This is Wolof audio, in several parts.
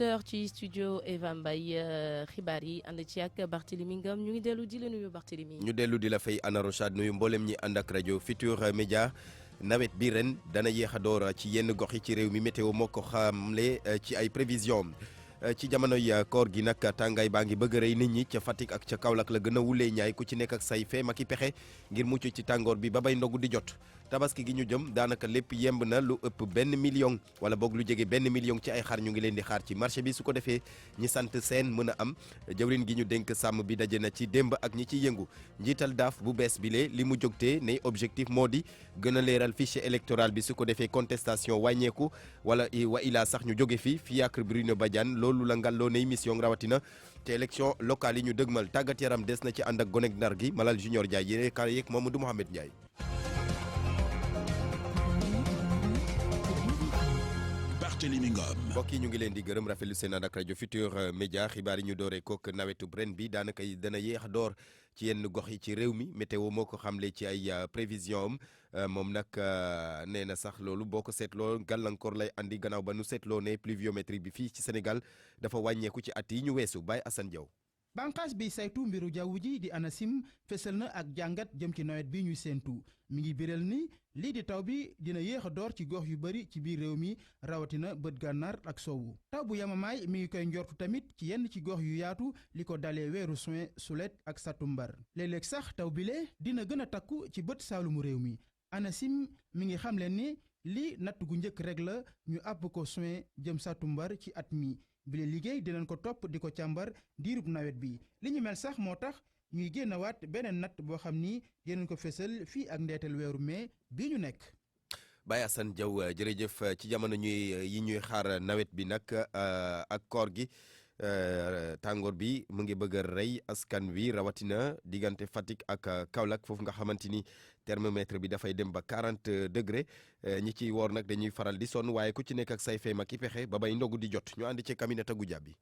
18h ci studio Eva Mbaye xibaar yi ànd ci ak Barthélémy Ngam ñu ngi dellu di la nuyu Barthélémy. ñu dellu di la fay Anna Rochade nuyu mboolem ñi ànd ak rajo Futurs Médias nawet bi ren dana yéex a door ci yenn gox yi ci réew mi météo moo ko xamle ci ay prévisions ci jamonoy koor gi nag tàngaay baa ngi bëgg a rey nit ñi ca Fatick ak ca Kaolack la gën a wulee ñaay ku ci nekk ak say fee maki pexe ngir mucc ci tàngoor bi ba bay ndogu di jot tabaski gi ñu jëm daanaka lépp yemb na lu ëpp 1 million wala boog lu jege 1 million ci ay xar ñu ngi leen di xaar ci marché bi su ko defee ñi sant seen mën a am jawrin gi ñu dénk sàmm bi daje na ci démb ak ñi ciy yëngu njiital daaf bu bees bi lee li mu jógtee ne objectif moo di gën a leeral fichier électoral bi su ko defee contestation wàññeeku wala wa ilaa sax ñu jóge fi Fiacre Bruno Badiane loolu la ngalloo ne mission rawatina te élection locale yi ñu dëgmal tàggat yaram des na ci ànd ak gonek Ndar gi Malal Junior Ndiaye yéene kaar yeeg Mamadou Mohamed Ndiaye. mbokk yi ñu ngi leen di gërëm rafetlu seen ànd ak rajo Futurs Médias xibaar yi ñu dooree kook nawetu ren bi daanaka dana yéex a door ci yenn gox yi ci réew mi météo moo ko xamle ci ay prévision am moom nag nee na sax loolu boo ko seetloo gàllankoor lay andi gannaaw ba nu seetloo ne pluviométrie bi fii ci Sénégal dafa wàññeeku ci at yi ñu weesu Baye Assane Diaw. bànqaas bi saytu mbiru jaww ji di ANACIM fësal na ak jàngat jëm ci nawet bi ñuy séentu mi ngi biral ni lii di taw bi dina yéex a door ci gox yu bari ci biir réew mi rawatina bët gànnaar ak sowu taw bu yamamaay mi ngi koy njortu tamit ci yenn ci gox yu yaatu li ko dalee weeru juin sulet ak satumbar léeg-léeg sax taw bile dina gën a takku ci bët saalumu réew mi ANACIM mi ngi xamle ni lii natt gu njëkk rek la ñu àpp ko juin jëm satumbar ci at mi bile liggéey dinañ ko topp di ko càmbar diirub nawet bi li ñu mel sax moo tax ñuy génnawaat beneen natt boo xam ni dinañ ko fésal fii ak ndeetal weeru mai bii ñu nekk. Baye Assane Diaw jërëjëf ci jamono ñuy xaar nawet bi nag ak koor gi tàngoor bi mu ngi bëgg a rey askan wi rawatina diggante Fatick ak Kaolack foofu nga xamante ni thermomètre bi dafay dem ba 40 degré ñi ciy woor nag dañuy faral di sonn waaye ku ci nekk ak say feem ak i pexe ba bay ndogu di jot ñu ànd ci Aminata Goudiaby.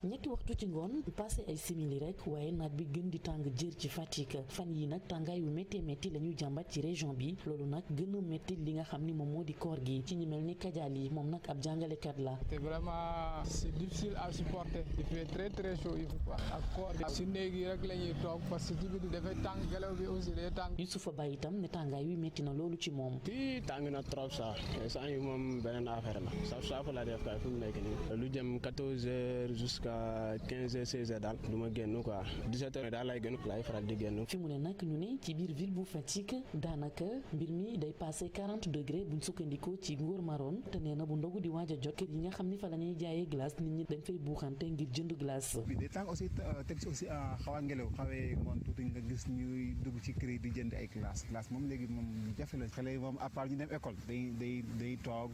ñetti waxtu ci ngoon passé ay simili rek waaye naaj bi gën di tàng jër ci Fatick fan yi nag tàngaay yu métti métti la ñuy jàmbat ci région bi loolu nag gën a métti li nga xam ni moom moo di koor gi ci ñi mel ni Kadial yi moom nag ab jàngalekat la. te vraiment c'est difficile à supporter il fait très très chaud ak koor gi si néeg yi rek la ñuy toog parce que ci biir dafay tàng gelaw bi aussi day tàng. Youssoufa Baye itam ne tàngaay wi métti na loolu ci moom. fii tàng na trop sax saa yi moom beneen affaire la saaf la def kay fu mu nekk nii lu jëm 14h jusqu'à 15h 16h daal du ma génn quoi 17h daal lay gën laay faral di génn. fi mu ne nag ñu ne ci biir ville bu Fatick daanaka mbir mi day passé 40 degré buñ sukkandikoo ci Ngor Maroon te nee na bu ndogu di waaj a jot kër yi nga xam ni fa la ñuy jaayee glace nit ñi dañ fay buuxante ngir jënd glace. bi day tàng aussi teg ci aussi xaw a ngelaw xawee ngoon tuuti nga gis ñuy dugg ci kër yi di jënd ay glace moom léegi moom jafe la xale yi moom à part ñu dem école day toog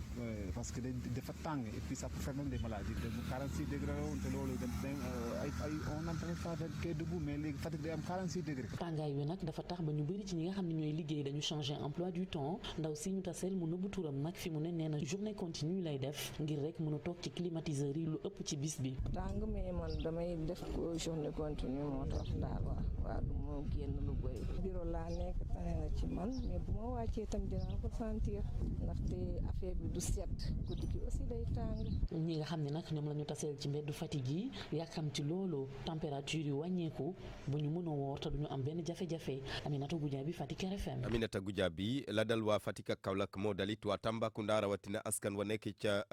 parce que dafa tàng et puis ça peut faire même des maladies de 46 degré la woon te loolu on n'entend pas kay debout mais léegi Fatick day am 46 degré. tàngaay wi nag dafa tax ba ñu bëri ci ñi nga xam ne ñooy liggéey dañu changer emploi du temps ndaw si ñu taseel mu nëbbu turam nag fi mu ne nee na journée continue lay def ngir rek mën a toog ci climatiseur yi lu ëpp ci bis bi. tàng mais man damay def ko journée continue moo tax daal waaw du ma génn lu bëri. bureau laa nekk tane na ci man mais bu ma wàccee tam dinaa ko sentir ndaxte affaire bi du set guddi gi aussi day tàng. ñi nga xam ne nag ñoom la ñu taseel ci mbeddu Fatick yi yàkkam ci loolu température yi wàññeeku bu ñu mën a woor te duñu am benn jafe-jafe Aminata Goudiaby Fatick RFM. Aminata Goudiaby la dal waa Fatick ak Kaolack moo dalit waa Tambacounda rawatina askan wa nekk ca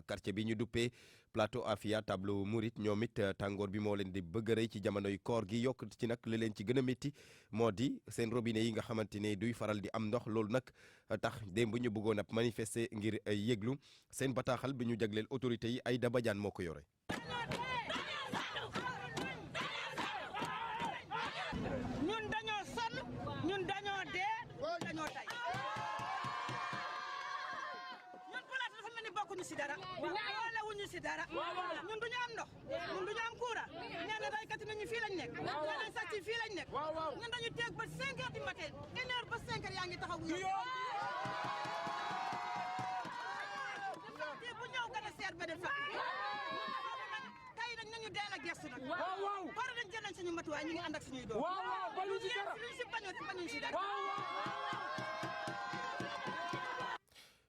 quartier bi ñu duppee plateau Afia tableau Mouride ñoom it tàngoor bi moo leen di bëgg a rëy ci jamonoy koor gi yokk ci nag li leen ci gën a métti moo di seen robinet yi nga xamante ne duy faral di am ndox loolu nag tax démb ñu bëggoon ab manifester ngir yëglu seen bataaxal bi ñu jagleel autorités yi Aïda Badiane moo ko yore. si dara wala wuñu si dara ñun duñu am ndox ñun duñu am courant nee na baykat yi nañu fii lañ nekk nee na sàcc fii lañ nekk ñun dañu teeg ba 5 heures du matin 1 heure ba 5 heures yaa ngi taxaw ñu bu ñëw gën a seer ba de fa tey nag nañu deel a gestu nag war nañ jël nañ suñu matuwaay ñu ngi ànd ak suñuy doom ñu si bañu si dara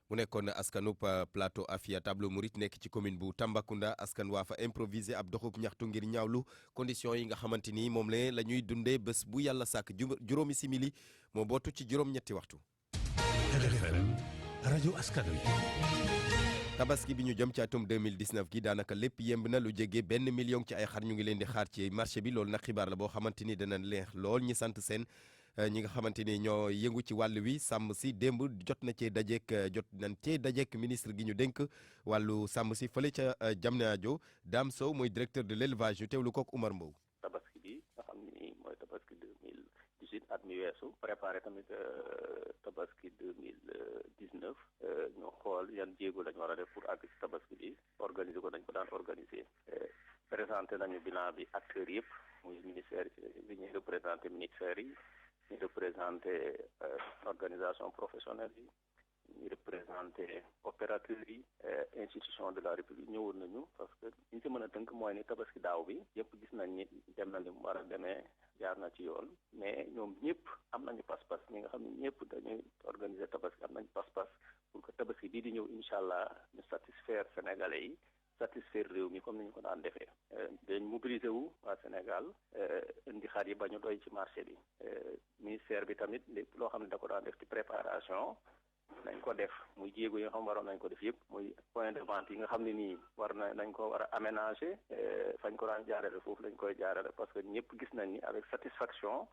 mu nekkoon askanub plateau Afia Tableau Mouride nekk ci commune bu Tambacounda askan waa fa improvisé ab doxub ñaxtu ngir ñaawlu condition yi nga xamante ni moom la ñuy dundee bés bu yàlla sàkk juróomi simili moo bootu ci juróom-ñetti waxtu. RFM rajo askan wi. tabaski bi ñu jëm ci atum 2019 gi daanaka lépp yemb na lu jege 1 million ci ay xar ñu ngi leen di xaar ci marché bi loolu nag xibaar la boo xamante ni dana leex lool ñi sant seen ñi nga xamante ni ñoo yëngu ci wàll wi sàmm si démb jot nañ cee dajeek ministre gi ñu dénk wàllu sàmm si fële ca Diamniadio Dame Sow mooy directeur de l'élevage ñu teewlu kook Oumar Mbow. tabaski bi nga xam ni mooy tabaski 2018 at mi weesu préparé tamit tabaski 2019 ñu xool yan jéego lañ war a def pour àgg ci tabaski bi organiser ko dañ ko daan organiser présenté nañu bilan bi acteurs yëpp muy ministère bi ñuy représenté ministères yi ñu représenté organisation professionnelle yi ñu représenté opérateurs yi institution de la république ñëwoon nañu parce que liñ si mën a tënk mooy ni tabaski daaw bi yëpp gis nañ ni dem na ni mu war a demee jaar na ci yoon mais ñoom ñëpp am nañu pas-pas ñi nga xam ne ñëpp dañuy organiser tabaski am nañu pas-pas pour que tabaski bii di ñëw incha allah ñu satisfaire sénégalais yi satisfaire réew mi comme ni ñu ko daan defee dañ mobiliser wu waa Sénégal indi xar yi ba ñu doy ci marché bi ministère bi tamit lépp loo xam ne da ko daan def ci préparation nañ ko def muy jéego yi nga xam waroon nañ ko def yëpp muy point de vente yi nga xam ne nii nañ ko war a aménager fañ ko daan jaarale foofu lañ koy jaarale parce que ñëpp gis nañ ni avec satisfaction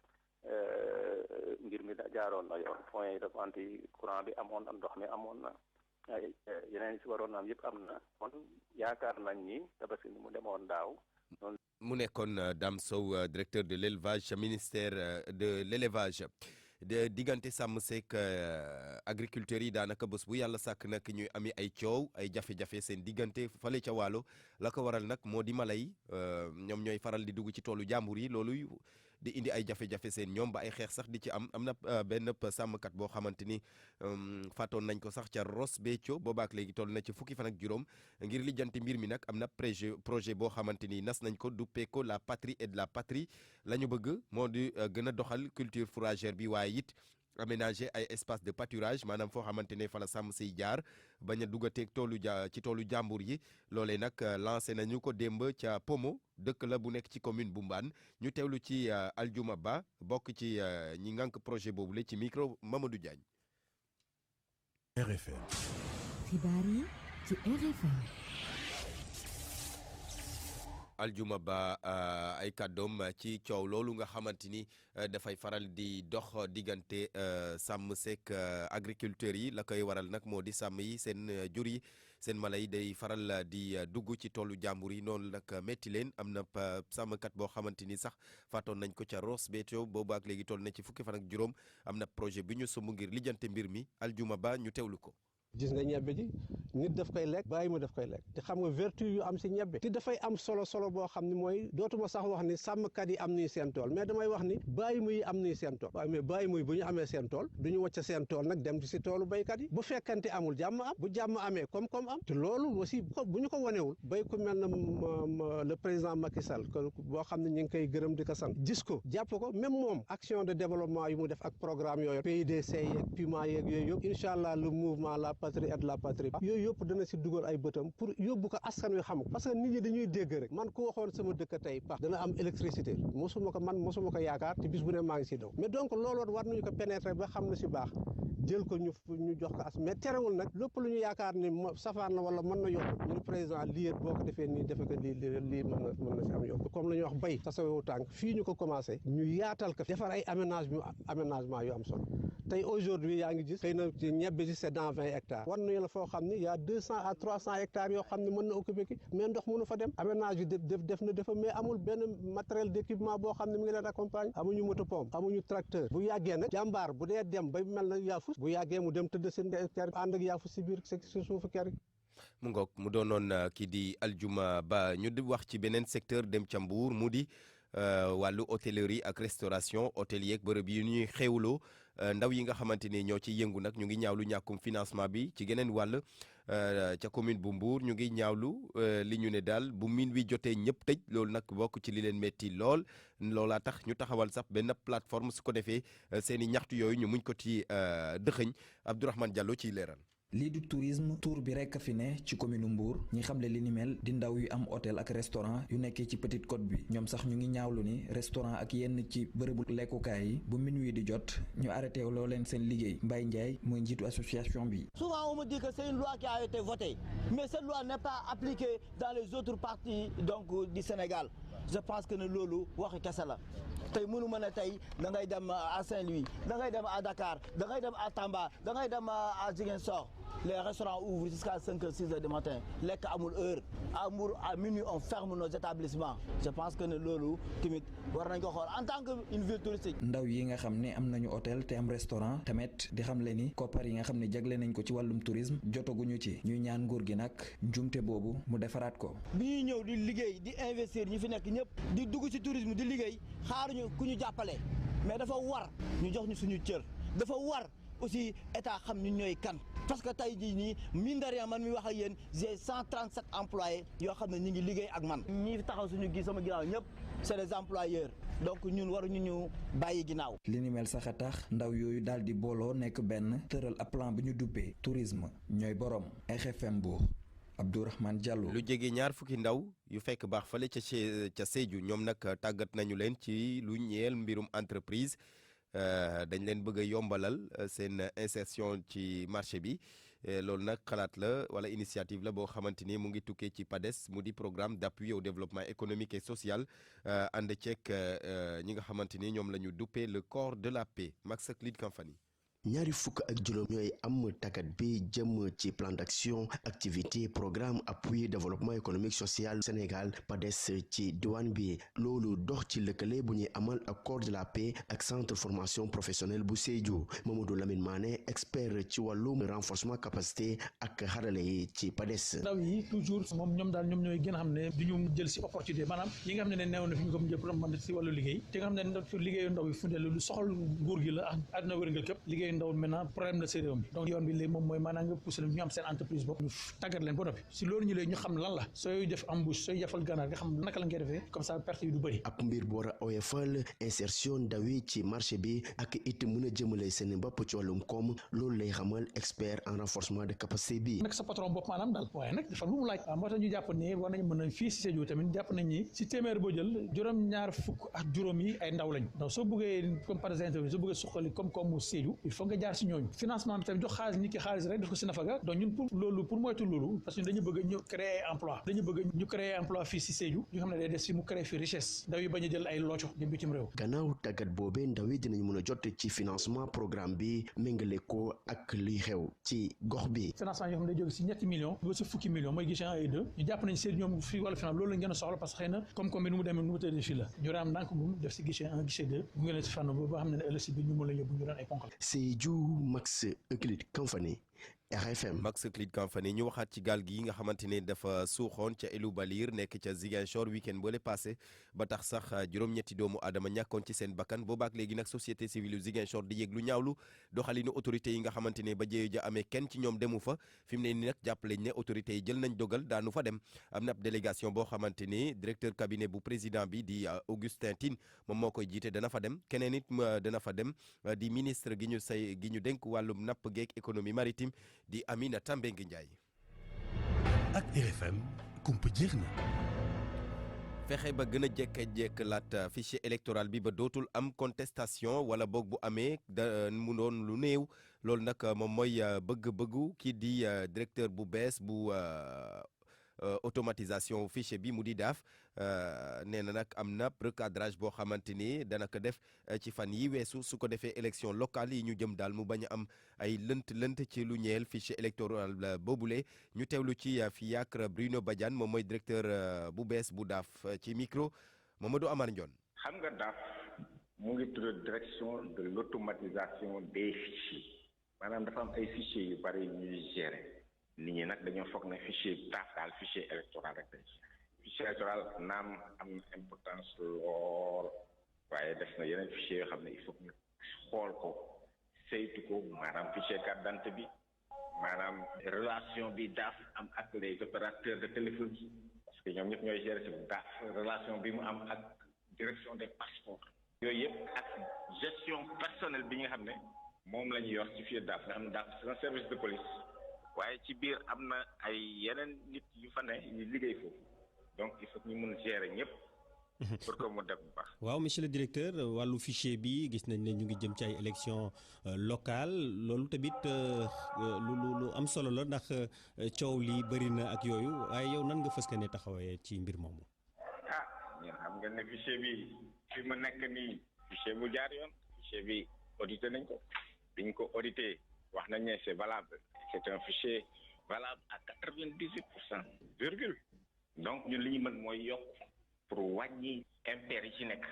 mbir mi jaaroon na yoon point de vente yi courant bi amoon na ndox mi amoon na yeneen si waroon na am yëpp am na kon yaakaar nañ ni tabaski ni mu demoon daaw noonu. mu nekkoon Dame Sow directeur de l'élevage ministère de l'élevage diggante sàmm seek agriculteurs yi daanaka bés bu yàlla sàkk nag ñuy ami ay coow ay jafe-jafe seen diggante fale ca Waalo la ko waral nag moo di mala yi ñoom ñooy faral di dugg ci toolu jàmbur yi loolu di indi ay jafe-jafe seen ñoom ba ay xeex sax di ci am na benn sàmmkat boo xamante ni fàttoon nañ ko sax ca Ross Béthio boobaak léegi toll na ci fukki fan ak juróom ngir lijjanti mbir mi nag am na projet boo xamante ni nas nañ ko duppee ko la patrie et de la patrie la ñu bëgg moo di gën a doxal culture fourragère bi waaye it aménager ay espace de pâturage maanaam foo xamante ne fa la sàmm siy jaar bañ a duggateeg ci toolu jàmbur yi loolee nag lancé nañu ko démb ca Pomo dëkk la bu nekk ci commune bu Mbane ñu teewlu ci Aljuma Ba bokk ci ñi ngànk projet boobu la ci micro Mamadou Diagne. RFM. xibaar yi ci RFM. Aljuma Ba ay kàddoom ci coow loolu nga xamante ni dafay faral di dox diggante sàmm seek agriculteurs yi la koy waral nag moo di sàmm yi seen jur yi seen mala yi day faral di dugg ci toolu jàmbur yi noonu nag métti leen am na sàmmkat boo xamante ni sax fàttoon nañ ko ca Ross Béthio boobu ak léegi toll na ci fukki fan ak juróom am na projet bi ñu sumb ngir lijjante mbir mi Aljuma Ba ñu teewlu ko. gis nga ñebbe ji nit daf koy lekk bàyyi ma daf koy lekk te xam nga vertu yu am si ñebbe te dafay am solo boo xam ne mooy dootuma sax wax ni sàmmkat yi am nañu seen tool mais damay wax ni bàyyi ma yi am nañu seen tool waaye mais bàyyi ma yi bu ñu amee seen tool du ñu wàcc seen tool nag dem ci si toolu béykat yi bu fekkante amul jàmm am bu jàmm amee koom-koom am te loolu aussi bu ñu ko wanewul béy ku mel na le président Macky Sall boo xam ne ñu ngi koy gërëm di ko sant gis ko jàpp ko même moom action de développement yu mu def ak programme yooyu PIDC yeeg PUMA yeeg yooyu yëpp incha allah le mouvement la patrie et la patrie yooyu yëpp dana si dugal ay bëtam pour yóbbu ko askan wi xam ko parce que nit ñi dañuy dégg rek man ku waxoon sama dëkk tey pax dana am électricité mosuma ko yaakaar te bis bu ne maa ngi si daw mais donc loolu war nañu ko pénétrer ba xam na si baax jël ko ñu jox ko as mais terewul nag lépp lu ñu yaakaar ni safaan na wala mën na yokk ñu président lii boo ko defee nii defe ko lii mën na si am yokk comme la ñuy wax bay tasawewu tànk fii ñu ko commencé ñu yaatal ko defar ay aménagement yu am solo tey aujourd'hui yaa ngi gis xëy na ñebbe si c'est dans 20 hectares war nañu la foo xam ni y a 200 à 300 hectares yoo xam ne mën na occuper ki mais ndox mënu fa dem aménage bi def na defa mais amul benn matériel d'équipement boo xam ne mi ngi leen accompagne amuñu moto pompe amuñu tracteur bu yàggee nag jàmbaar bu dee dem ba mel na yaafus bu yàggee mu dem tëdd seen kër ànd ak yaafus si biir si suufu kër mu ngoog mu doonoon kii di Aljuma Ba ñu di wax ci beneen secteur dem ca Mbour mu di wàllu hôtellerie ak restauration hôtel yeeg bërëb yi ñuy xewloo ndaw yi nga xamante ni ñoo ci yëngu nag ñu ngi ñaawlu ñàkkum financement bi ci geneen wàll ca commune bu Mbour ñu ngi ñaawlu li ñu ne daal bu min wi jotee ñëpp tëj loolu nag bokk ci li leen metti loolaa tax ñu taxawal sax benn plateforme su ko defee seen i ñaxtu yooyu ñu muñ ko ci dëxëñ Abdourahmane Diallo ciy leeral. lii du tourisme tour bi rekk fi ne ci commune Mbour ñi xamle li ni mel di ndaw yu am hôtel ak restaurant yu nekkee ci Petite Côte bi ñoom sax ñu ngi ñaawlu ni restaurant ak yenn ci bërëbu lekkukaay yi bu minuit di jot ñu arrêté loo leen seen liggéey Mbaye Ndiaye mooy njiitu association bi. Souvent on me dit que c'est une loi qui a été votée mais cette loi n'est pas appliquée dans les autres parties donc du Sénégal je pense que ne loolu waxi kese la. tey mënu ma ne tey da ngay dem à Saint-Louis da ngay dem à Dakar da ngay dem à Tamba da ngay dem à Ziguinchor les restaurants ouvrent jusqu'à 5h 6h du matin lekk amul heure à Mbour à minuit on ferme nos établissements je pense que ne loolu tamit war nañ ko xool en tant que une ville touristique. ndaw yi nga xam ne am nañu hôtel te am restaurant tamit di xam le ni koppar yi nga xam ne jagle nañ ko ci wàllum tourisme jotaguñu ci ñuy ñaan nguur gi nag njumte boobu mu defaraat ko. bi ñuy ñëw di liggéey di investir ñi fi nekk ñëpp di dugg ci tourisme di liggéey xaaruñu ku ñu jàppale mais dafa war ñu jox ñu suñu cër dafa war aussi état xam ñun ñooy kan parce que tey jii nii mine de rien man mi wax ak yéen j'ai 137 employés yoo xam ne ñu ngi liggéey ak man ñi taxaw suñu gi sama ginnaaw ñëpp c'est des employeurs donc ñun waruñu ñu bàyyi ginnaaw. li ni mel sax a tax ndaw yooyu daal di booloo nekk benn tëral ab plan bu ñu duppee tourisme ñooy borom RFM Mbour Abdourahmane Diallo. lu jege ñaar fukki ndaw yu fekk baax fale ca Sédhiou ñoom nag tàggat nañu leen ci lu ñeel mbirum entreprise dañ leen bëgg a yombalal seen insertion ci marché bi loolu nag xalaat la wala initiative la boo xamante ni mu ngi tukkee ci PADES mu di programme d'appui au développement économique et social ànd ceeg ñi nga xamante ni ñoom la ñu duppee le corps de la paix Max Lid Kamfani. ñaari fukk ak juróom ñooy am tàggat bi jëm ci plan d'action activité programme appui développement économique social Sénégal PADES ci diwaan bi loolu dox ci lëkkale bu ñuy amal ak corps de la paix ak centre formation professionnelle bu Sédhiou Mamadou Lamine Mané expert ci wàllum renforcement capacité ak xarale yi ci PADES. ndaw yi toujours ñoom daal ñoom ñooy gën a xam ne du ñu jël si opportunité maanaam yi nga xam ne neew na fi ñu ko jëpp mën si wàllu liggéey te nga xam ne liggéeyu ndaw yi fu ne lu soxal nguur gi la àdduna wërngal képp liggéey ndaw maintenant problème la réew mi donc yoon bi léegi moom mooy maanaam nga poussé leen ñu am seen entreprise bopp ñu tàggat leen ba noppi si loolu ñu léegi ñu xam lan la sooy def embauche sooy jafal gànnaar nga xam naka la ngay defee comme ça perte yi du bëri. ab mbir bu war a oyofal insertion ndaw yi ci marché bi ak it mën a jëmale seen bopp ci wàllum koom loolu lay xamal expert en renforcement de capacité bi. nag sa patron bopp maanaam daal waaye nag dafa lu mu laaj moo tax ñu jàpp ne war nañ mën a fii si Sédhiou tamit jàpp nañ ni si téeméer boo jël juróom-ñaar fukk ak juróom yi ay ndaw lañ donc soo bëggee comme par exemple soo bëggee suqali comme koomu Sédhiou il faut nga jaar si ñooñu financement bi tamit jox xaalis nit ki xaalis rek def ko si nafaga donc ñun pour moytu loolu parce que dañu bëgg ñu créer emploi fii si Sédhiou ñu xam ne day des si mu créer fi richesse ndaw yi bañ a jël ay looco jëm bitim réew. gannaaw tàggat boobee ndaw yi dinañ mën a jot ci financement programme bi méngale ko ak liy xew ci gox bi. financement yoo xam ne day jóge si ñetti millions ba si fukki millions mooy guichet 1 et 2 ñu jàpp nañ Sédhiou ñoom fii wàllu finance loolu lañ gën a soxla parce que xëy na comme bi nu mu demee nu mu tëddee fii la ñu raam ndànk moom def si guichet 1 guichet 2 bu ngeen si fànn boobu ba xam ne ëllëg si bi ñu mën la yóbbu ñu doon ay ponkal. Sédhiou Max Euclide Kamfani RFM. Max Euclide Kamfani ñu waxaat ci gaal gi nga xamante ne dafa suuxoon ca Elou Balir nekk ca Ziguinchor week-end boole passé ba tax sax juróom-ñetti doomu aadama ñàkkoon ci seen bakkan boobaak léegi nag société civile Ziguinchor di yëg lu ñaawlu doxalinu autorités yi nga xamante ne ba jéeyo ja amee kenn ci ñoom demu fa fi mu ne ni nag jàppaleñ ne autorités yi jël nañ dogal daanu fa dem am na ab délégation boo xamante ne directeur cabinet bu président bi di Augustin Tine moom moo koy jiite dana fa dem keneen it dana fa dem di ministre gi ñu dénk wàllum napp geek économie maritime di Aminata Mbengue Ndiaye. ak RFM kumpa jeex na. fexe ba gën a jekk laat fichier électoral bi ba dootul am contestation wala boog bu amee da mu doon lu néew loolu nag moom mooy bëgg-bëggu kii di directeur bu bees bu automatisation fichier bi mu di daaf nee na nag am na recadrage boo xamante ni dana ko def ci fan yi weesu su ko defee élection locale yi ñu jëm daal mu bañ a am ay lënt ci lu ñeel fichier électoral boobule ñu teewlu ci fi yàq Bruno Badiane moom mooy directeur bu bees bu daaf ci micro Mamadou Amar Ndione. xam nga daaf mu ngi tudd direction de l'automatisation des fichiers maanaam dafa am ay fichiers yu bari ñuy gérer. nit ñi nag dañoo foog ne fichier daaf daal fichier électoral rek fichier électoral naam am na importance lool waaye def na yeneen fichier yoo xam ne il faut ñu xool ko saytu ko maanaam fichier carte d'identité bi maanaam relation bi daaf am ak les opérateurs de téléphonie parce que ñoom ñëpp ñooy gérer ci daaf relation bi mu am ak direction des passeports yooyu yëpp ak gestion personnelle bi nga xam ne moom la ñuy yor ci fichier daaf nga xam ne daaf c'est un service de police waaye ci biir am na ay yeneen nit yu fa ne yu liggéey foofu donc il faut que ñu mun gérer ñëpp pour que mu def bu baax. waaw monsieur le directeur wàllu fichier bi gis nañ ne ñu ngi jëm ci ay élections locales loolu tamit lu am solo la ndax coow li bëri na ak yooyu waaye yow nan nga fës ne taxawee ci mbir moomu. ah ñun xam nga ne fichier bi fi mu nekk nii fichier bu jaar yoon fichier bi audité nañ ko biñ ko audité wax nañ ne c'est valable c'est un fichier valable à 98% virgule donc ñun li ñu mën mooy yokk pour wàññi impair yi ci nekk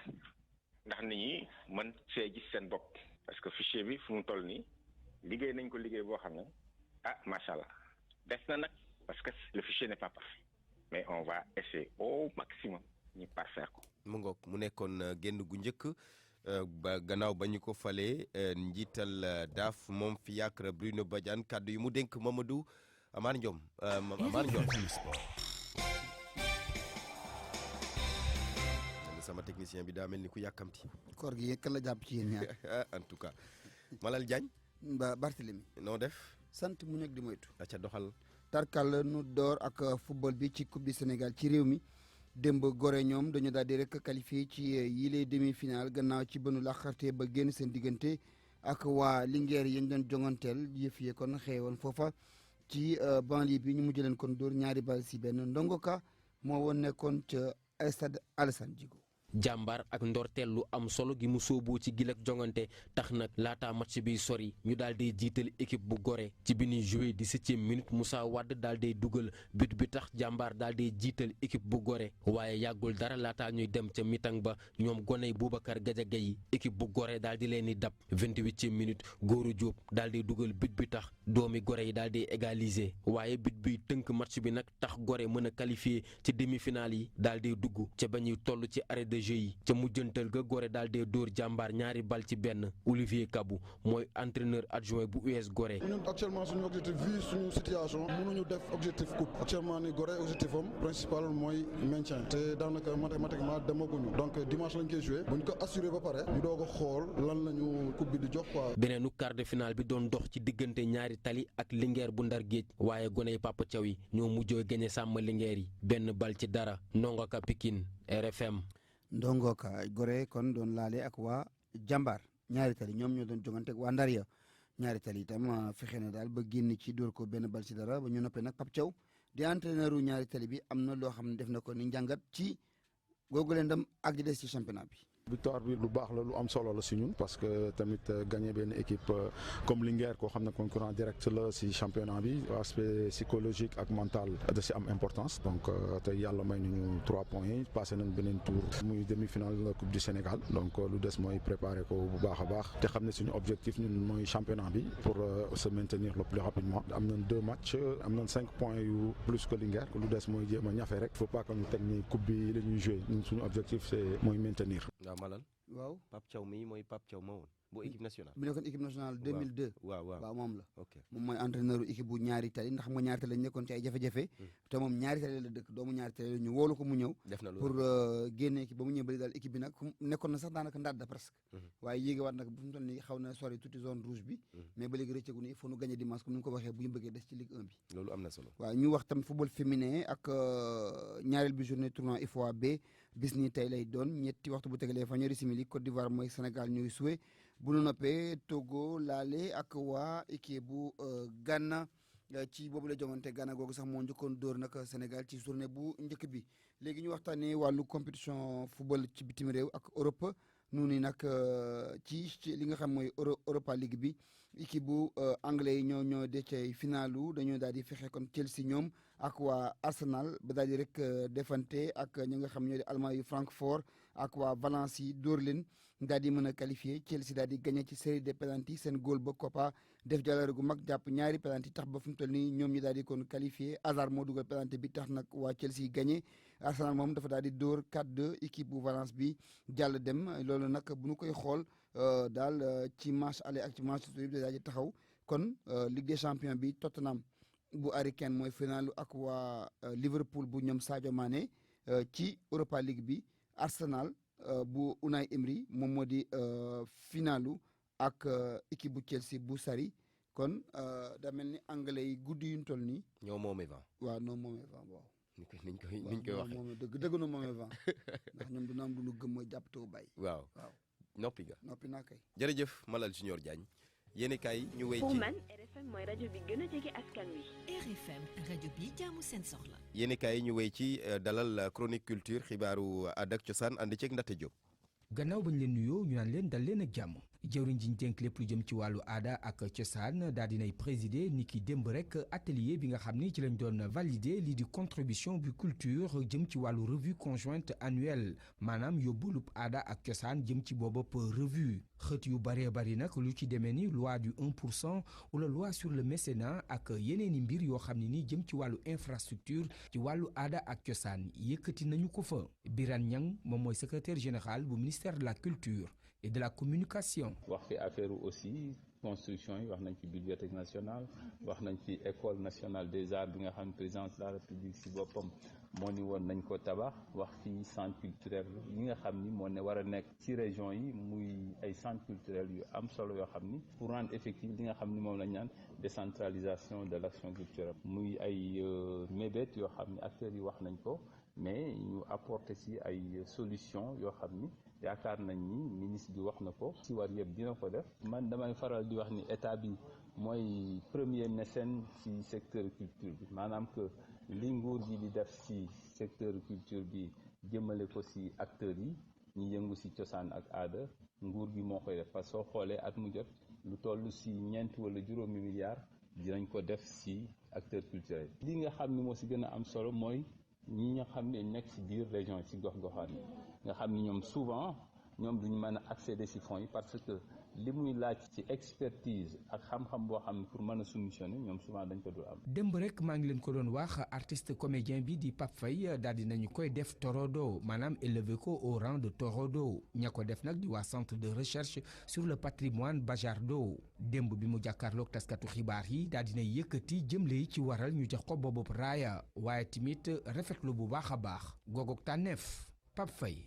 ndax nit ñi mën see gis seen bopp parce que fichier bi fu mu toll nii liggéey nañ ko liggéey boo xam ne ah macha allah des na nag parce que le fichier n'est pas parfait mais on va essayer au maximum ñu parfaire ko. mu ngoog mu nekkoon génn gu njëkk ba gannaaw ba ñu ko falee njiital daaf moom fi yàq Bruno Badiane kàddu yu mu dénk Mamadou Amar Ndiom Amar Ndiom. sama technicien bi daa mel ni ku yàkkamti. koor gi kan la jàpp ci yéen ñaar. en tout cas Malal Diagne. ba Barthélemy. noo def. sant mu ñëg di moytu. ca doxal. tarkal nu door ak football bi ci coupe du Sénégal ci réew mi démb Gorée ñoom dañu daal di rek qualifié ci yile demi-finale gannaaw ci bënu laxarte ba génn seen diggante ak waa Linguère yi ñu doon jonganteel yëf yi kon xewoon foofa ci banlieue bi ñu mujj leen kon dóor ñaari bal si benn Ndongo Ka moo woon nekkoon ca stade Alassane Djigo. jàmbaar ak ndorteel lu am solo gi mu sóoboo ci gilek jongante tax nag laata match bi sori ñu daal di jiital équipe bu Gorée ci bi ñuy joué 17e minute Moussa Wade daal di dugal but bi tax jàmbaar daal di jiital équipe bu Gorée waaye yàggul dara laataa ñuy dem ca mitang ba ñoom goney Boubacar Gadiaga yi équipe bu Gorée daal di leen di dab 28e minute Gora Diop daal di dugal but bi tax doomi Gorée yi daal di égaliser waaye but bi tënk match bi nag tax Gorée mën a qualifié ci demi-finale yi daal di dugg ca ba ñuy toll ci arrêt de jeu yi ca mujjantal ga Gorée daal dee dóor jàmbaar ñaari bal ci benn Olivier Kabou mooy entraîneur adjoint bu US Gorée. ñun actuellement suñu objectif vu suñu situation mënuñu def objectif coupe actuellement ni Gorée objectif am principal mooy maintien te daanaka mathématiquement demaguñu donc dimanche lañ koy joué buñ ko assuré ba pare ñu doog a xool lan lañu coupe bi di jox quoi. beneenu quart de finale bi doon dox ci diggante ñaari tali ak Linguère bu Ndar Géej waaye goney Papa Thiaw yi ñoo mujjoo gañe sàmm Linguère yi benn bal ci dara Ndongo Ka Pikine RFM. Ndongo Ka Gorée kon doon laale ak waa jàmbaar ñaari tali ñoom ñoo doon jongante ak waa Ndar ya ñaari tali itam fexe na daal ba génn ci dóor ko benn bal ci dara ba ñu noppee nag Pape Thiaw di entraîneur ñaari tali bi am na loo xam ne def na ko ni njàngat ci googu leen dem ak di des ci championnat bi. victoire bi lu baax la lu am solo la si ñun parce que tamit gagné benn équipe comme Linguère koo xam ne concurrent direct la si championnat bi aspect psychologique ak mental da si am importance donc tey yàlla may nañu 3 points yi passé nañ beneen tour muy demi-finale la coupe du Sénégal donc lu des mooy préparer ko bu baax a baax te xam ne suñu objectif ñun mooy championnat bi pour se maintenir le plus rapidement am nañ 2 matchs am nañ 5 points yu plus que Linguère lu des mooy jéem a ñafe rek faut pas que ñu teg ni coupe bi la ñuy jouer ñun suñu objectif c'est mooy maintenir. Malal waaw Pape Thiaw mii mooy Pape Thiaw ma woon bu équipe nationale. bi nekkoon équipe nationale 2002. waaw moom la. ok moom mooy entraîneur équipe bu ñaari tali ndax xam nga ñaari tali lañ nekkoon ci ay jafe-jafe. te moom ñaari tali la dëkk doomu ñaari tali la ñu wóolu ko mu ñëw. def na loolu pour génne équipe ba mu ñëw ba daal équipe bi nag nekkoon na sax daanaka ndàdda presque. waaye yéegewaat nag bu mu toll nii xaw na sori tuuti zone rouge bi. mais ba léegi rëcceegu ni il faut nu gagner dimanche comme ni nga ko waxee bu ñu bëggee des ci Ligue 1 bi. loolu am na solo. waaw ñu wax tam football féminin ak ñaareel bi journée tournoi IFOA B bis ni tey lay doon ñetti waxtu bu tegalee fanweeri simili Côte d'Ivoire mooy Sénégal ñooy suwe bu nu noppee Togo laale ak waa équipe bu Ghana ci boobu la jongante Ghana googu sax moo njëkkoon dóor nag Sénégal ci journée bu njëkk bi léegi ñu waxtaanee wàllu compétition football ci bitim réew ak Europe noonu nag ci li nga xam mooy Europa League bi équipe bu anglais yi ñoo de cay finalu dañoo daal di fexe kon Chelsea ñoom ak waa Arsenal ba daal di rek defante ak ñi nga xam ñoo di allemand yu Francfort ak waa Valence yi dóor leen daal di mën a qualifié Chelsea daal di gagné ci série de penalty seen góol ba Kopa def jàllale gu mag jàpp ñaari penalty tax ba fu mu toll nii ñoom ñu daal di kon qualifié Hazard moo dugal penalty bi tax nag waa Chelsea gagné Arsenal moom dafa daal di dóor 4-2 équipe bu Valence bi jàll dem loolu nag bu ñu koy xool daal ci match aller ak ci match retour bi daal di taxaw kon Ligue des champions bi Tottenham bu Harry Kane mooy finalu ak waa Liverpool bu ñoom Sadio Mané ci Europa League bi Arsenal bu Unai Emery moom moo di finalu ak équipe bu Chelsea bu Sarri kon da mel ni anglais yi guddi yuñ toll nii. ñoo moomee vent. waaw ñoo moomee vent waaw. niñ koy waxee waaw dëgg na moomee vent ndax ñoom dina am lu ñu gëm mooy jàpp taw bàyyi. waaw noppi nga. noppi naa kay. jërëjëf Malal Junior Diagne yéen kaay ñu wéy ci. pour man RFM mooy rajo bi gën a jege askan wi. RFM rajo bi jaamu seen soxla. yéen kaay ñu wéy ci dalal chronique culture xibaaru aada ak cosaan ànd ceeg Ndate Diop. gannaaw bañ leen nuyoo ñu naan leen dal leen ak jàmm jëwriñ ji ñu dénk lépp lu jëm ci wàllu aada ak cosaan daal dinay présider ni ki démb rek atelier bi nga xam ni ci lañ doon valider lii di contribution bu culture jëm ci wàllu revue conjointe annuelle maanaam yóbbalub aada ak cosaan jëm ci boobap revue xët yu bëree bëri nag lu ci demee ni loi du 1% wala loi sur le mécénat ak yeneeni mbir yoo xam ne ni jëm ci wàllu infrastructure ci wàllu aada ak cosaan yëkkati nañu ko fa Birane Niang moom mooy secrétaire général bu ministère de la culture et de la communication. wax fi affaire aussi construction yi wax nañ ci bibliothèque nationale wax nañ ci école nationale des arts bi nga xam ne présidence de la république si boppam moo ni woon nañ ko tabax wax fi centre culturel yi nga xam ni moo ne war a nekk ci région yi muy ay centre culturel yu am solo yoo xam ni pour rendre effectif li nga xam ni moom lañ naan décentralisation de l'action culturelle muy ay mébét yoo xam ni acteurs yi wax nañ ko mais ñu apporter si ay solutions yoo xam ni yaakaar nañ ni ministre bi wax na ko ci war yëpp dina ko def man damay faral di wax ni état bi mooy premier mécène ci secteur culture bi maanaam que li nguur gi di def ci secteur culture bi jëmale ko ci acteurs yi ñi yëngu ci cosaan ak aada nguur gi moo koy def parce que soo xoolee at mu jot lu toll ci 4 wala juróomi milliards dinañ ko def ci acteurs culturels li nga xam ni moo ci gën a am solo mooy ñi nga xam ne nekk ci biir région yi ci gox-goxaan yi nga xam ni ñoom souvent ñoom duñu mën a accéder ci fonds yi parce que li muy laaj ci expertise ak xam-xam boo xam ne pour mën a soumissionner ñoom souvent dañ ko dul am. démb rek maa ngi leen ko doon wax artiste comédien bi di Pape Faye daal di nañu koy def torodo maanaam élevé ko au rang de torodo ña ko def nag di waa centre de recherche sur le patrimoine Bajardo démb bi mu jàkkaarloog taskatu xibaar yi daal di na yëkkati jëmle ci waral ñu jox ko boobu raaya waaye tamit rafetlu bu baax a baax googoog tànneef Pape Faye.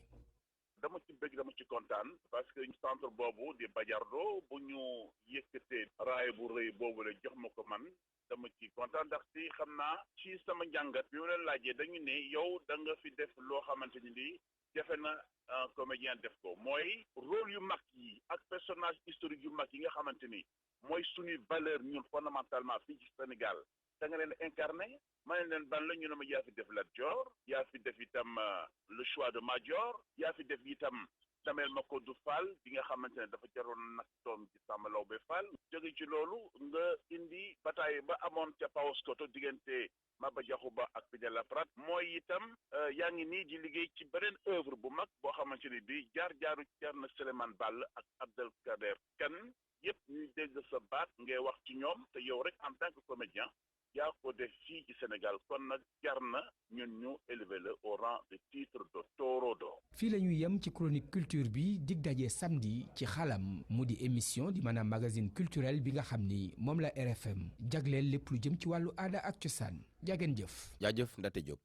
dama ci bëgg dama ci kontaan parce que centre boobu di Bajardo bu ñu yëkkatee raay bu rëy boobu la jox ma ko man dama ci kontaan ndax si xam naa ci sama njàngat bi ma leen laajee dañu ne yow da nga fi def loo xamante ni lii jafe na un comédien def ko mooy rôle yu mag yi ak personnage historique yu mag yi nga xamante ni mooy suñuy valeur ñun fondamentalement fii ci Sénégal da nga leen incarné ma ne leen ban la ñu ne ma yaa fi def Lat Dior yaa fi def itam le choix de Madior yaa fi def itam Damel Makodou Fall bi nga xamante ne dafa jaroon nag doom ci Samba Lawbe Fall jóge ci loolu nga indi bataille ba amoon ca Paoskoto diggante Maba Diakhou Ba ak Fidèle Laprade mooy itam yaa ngi nii di liggéey ci beneen œuvre bu mag boo xamante ne bii jaar-jaaru Thierno Souleymane Baal ak Abdelkader Kane yëpp ñuy dégg sa baat ngay wax ci ñoom te yow rek en tant que comédien yaa ko def fii ci Sénégal kon nag jar na ñun ñu élevé la au rang de titre de torodo. fii la ñuy yem ci chronique culture bi dig daje samedi ci xalam mu di émission di maanaam magazine culturel bi nga xam ni moom la RFM jagleel lépp lu jëm ci wàllu aada ak cosaan jageen jëf. jaajëf Ndate Diop.